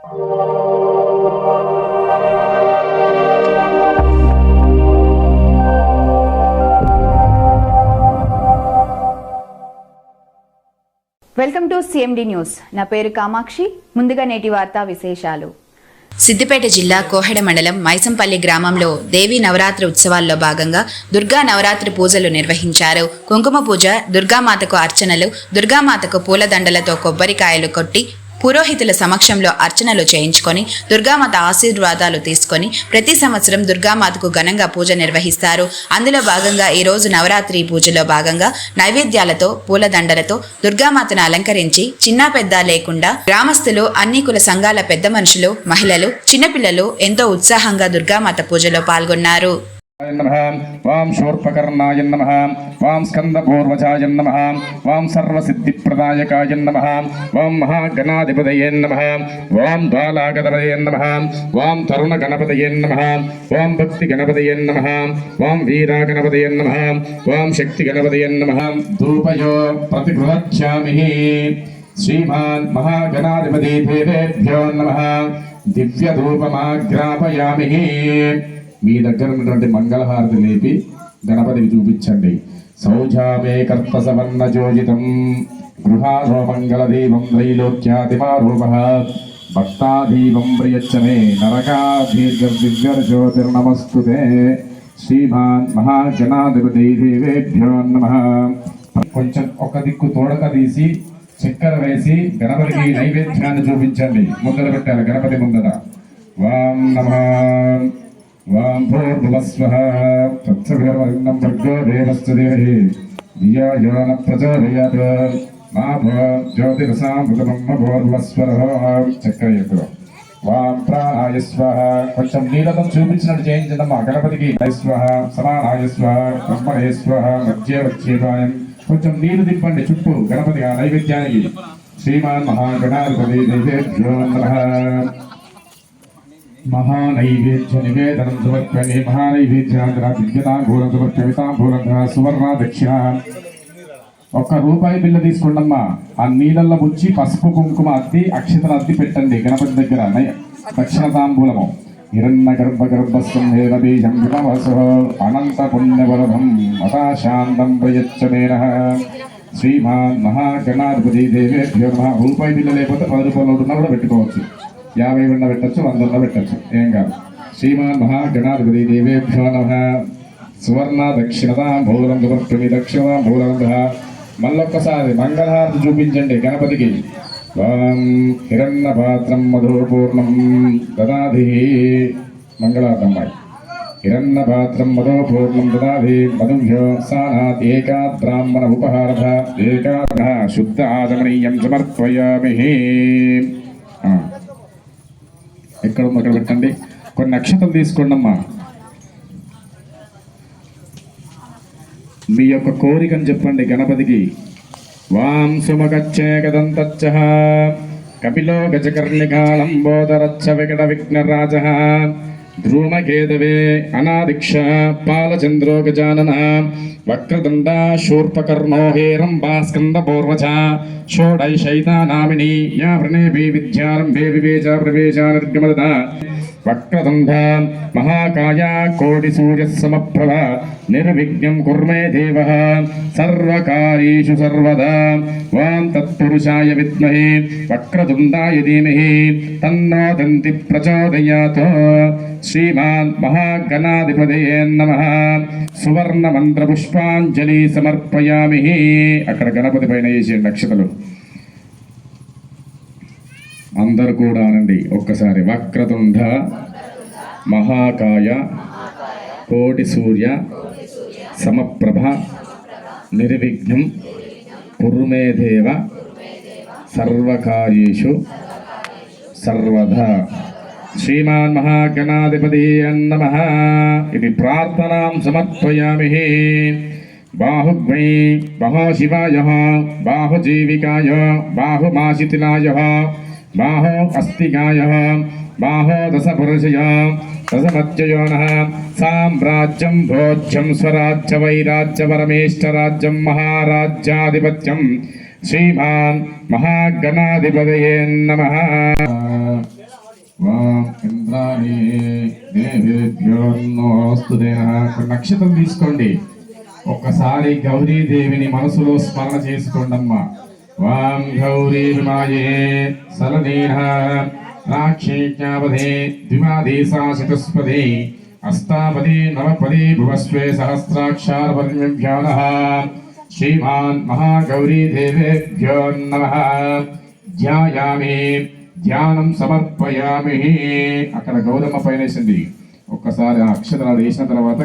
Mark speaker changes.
Speaker 1: Welcome to CMD news. నా పేరు కామాక్షి. ముందుగా నేటి వార్తా విశేషాలు.
Speaker 2: సిద్దిపేట జిల్లా కోహెడ మండలం మైసంపల్లి గ్రామంలో దేవీ నవరాత్రి ఉత్సవాల్లో భాగంగా దుర్గా నవరాత్రి పూజలు నిర్వహించారు. కుంకుమ పూజ, దుర్గామాతకు అర్చనలు, దుర్గామాతకు పూలదండలతో కొబ్బరికాయలు కొట్టి పురోహితుల సమక్షంలో అర్చనలు చేయించుకొని దుర్గామాత ఆశీర్వాదాలు తీసుకొని ప్రతి సంవత్సరం దుర్గామాతకు ఘనంగా పూజ నిర్వహిస్తారు. అందులో భాగంగా ఈరోజు నవరాత్రి పూజలో భాగంగా నైవేద్యాలతో పూలదండలతో దుర్గామాతను అలంకరించి చిన్న పెద్ద లేకుండా గ్రామస్తులు, అన్ని కుల సంఘాల పెద్ద మనుషులు, మహిళలు, చిన్నపిల్లలు ఎంతో ఉత్సాహంగా దుర్గామాత పూజలో పాల్గొన్నారు.
Speaker 3: వాం శూర్పకర్ణాయ నమః, వాం స్కందపూర్వజాయ నమః, వాం సర్వసిద్ధిప్రదాయకాయ నమః, వాం మహాగణాధిపతయే నమః, వాం ద్వాలాగతపతయే నమః, వాం తరుణగణపతయే నమః, వాం భక్తిగణపతయే నమః, వాం వీరాగణపతయే నమః, వాం శక్తిగణపతయే నమః. ధూపయో ప్రతిగృహ్యామి. శ్రీమాన్ మహాగణాధిపతి దేవేభ్యో నమః. దివ్యధూపమాగ్రాపయామి. మీ దగ్గర ఉన్నటువంటి మంగళహారతి లేపి గణపతికి చూపించండి. సౌజామే కర్తసవర్ణజోజితం గృహారో మంగళదీపం త్రైలోక్యాతిమారూపః భక్తాదీపం ప్రియచ్చమే నరకాధీర్ఘదివ్యర్జ్యోతిర్నమస్తుతే. శ్రీమాన్ మహాగణాధిపతి దేవేభ్యో నమః. కొంచెం ఒక దిక్కు తోడక తీసి చక్కెర వేసి గణపతికి నైవేద్యాన్ని చూపించండి. ముందర పెట్టాలి గణపతి ముందర. వాం నమః. వాం భూర్భువస్వః తత్సవితుర్వరేణ్యం భర్గో దేవస్య ధీమహి ధియో యో న ప్రచోదయాత్. మా జ్యోతిరసామృతమమ్మ భూర్భువస్వః. చక్కెర ఎక్కువ. వాం ప్రాణాయ స్వాహ. కొంచెం నీలతం చూపించినట్టు చేయించదమ్మా. గణపతికి స్వాహ, సమానాయ స్వాహ, బ్రహ్మణే స్వాహ, మధ్య వచ్చేపాయం. కొంచెం నీరు తిప్పండి చుట్టూ గణపతి నైవేద్యానికి. శ్రీమాన్ మహాగణాధిపతి దేవేభ్యో నమః. మహానైవేద్య నివేదనం సమర్పణి. మహానైవేద్యాగ్రహూలం సమర్పితాంబూలం సువర్ణ దక్షిణ. ₹1 బిల్ల తీసుకోండమ్మా. ఆ నీళ్ళల్లో ముంచి పసుపు కుంకుమ అద్ది అక్షతలు అద్ది పెట్టండి గణపతి దగ్గర. దక్షిణ తాంబూలము. హిరణ్య గర్భగర్భస్థం బీజం విమవసో అనంత పుణ్యవరదం అతాశాంతం ప్రయచ్చమేనః. శ్రీమాన్ మహాగణాధిపతి దేవేభ్యో నమః. ₹1 బిల్ల లేకపోతే ₹10 నోటున్నా కూడా పెట్టుకోవచ్చు. 50 ఉన్న పెట్టచ్చు, 100 పెట్టచ్చు, ఏం కాదు. శ్రీమాన్ మహాగణాధిపతి దేవేభ్యో నమః. సువర్ణ దక్షిణతాంబూలం సమర్పయామి. దక్షిణతాంబూలం. మళ్ళొక్కసారి మంగళహారతి చూపించండి గణపతికి. హిరణ్యపాత్రం మధుపూర్ణం దదాధి. మంగళార్థమ్మాయి. హిరణ్యపాత్రం మధుపూర్ణం దదాధి. మధుభ్యో సానాత్ ఏకా బ్రాహ్మణ ఉపహారః. ఏకా శుద్ధ ఆచమనీయం సమర్పయామి. ఎక్కడ అక్కడ పెట్టండి. కొన్ని అక్షతలు తీసుకోండి అమ్మా. మీ యొక్క కోరికను చెప్పండి గణపతికి. వాం సుమగచ్చేకదంతచ్చః కపిలో గజకర్ణికాళంబోదరచ్చ వికట విఘ్నరాజః ధ్రుమకేతవే అనాదిక్ష పాలచంద్రో గజానన వక్రదండ శూర్పకర్ణో హేరంబా స్కందపూర్వచ షోడైషైతానామిని యా వృణేభి విద్యారంభే వివేచ ప్రవేశ నిర్గమదత. వక్రదండ మహాకాయ కోటిసూర్య సమప్రభ నిర్విఘ్నం కుర్మే దేవః సర్వకార్యేషు సర్వదా. వాం తత్పురుషాయ విద్మహే వక్రతుండాయ ధీమహి తన్నో దంతి ప్రచోదయాత్. శ్రీమాన్ మహాగణాధిపతయే నమః. సువర్ణ మంత్ర పుష్పాంజలి సమర్పయామి. అక్కడ గణపతి పైన వేసే నక్షత్రాలు అందరూ కూడా అనండి ఒక్కసారి. వక్రతుండ మహాకాయ కోటి సూర్య సమప్రభ నిర్విఘ్నం కుర్మే దేవ సర్వకార్యేషు సర్వదా. శ్రీమాన్ మహాగణాధిపతి నమః. ఇది ప్రార్థనాం సమర్పయామి. బాహుగ్వై బాహో శివాయ బాహు జీవికాయ బాహు మాసితిలాయ బాహో అస్తికాయ బాహో దశపురుషయ దశమత్యయోనః. సామ్రాజ్యం భోజ్యం స్వరాజ్య వైరాజ్య పరమేష్టరాజ్యం శ్రీమాన్ మహాగణాధిపతయే నమః. ఓం ఇంద్రాణి దేవేభ్యో నమోస్తుతే నమః. నక్షత్రం తీసుకోండి, ఒక్కసారి గౌరీదేవిని మనసులో స్మరణ చేసుకోండి అమ్మా. వాం గౌరీ విమాయే సలనీన రాక్షేజ్ఞాపదే ద్విమాదేశాశితస్పదే అష్టాపదే నవపదే భువస్వే సహస్రాక్షారవర్ణ్యభ్యానః శ్రీమాన్ మహాగౌరీ దేవేభ్యో నమః. ధ్యాయామి, ధ్యానం సమర్పయామి. అక్కడ గౌరమ్మ పైన వేసింది, ఒక్కసారి ఆ అక్షరాలు వేసిన తర్వాత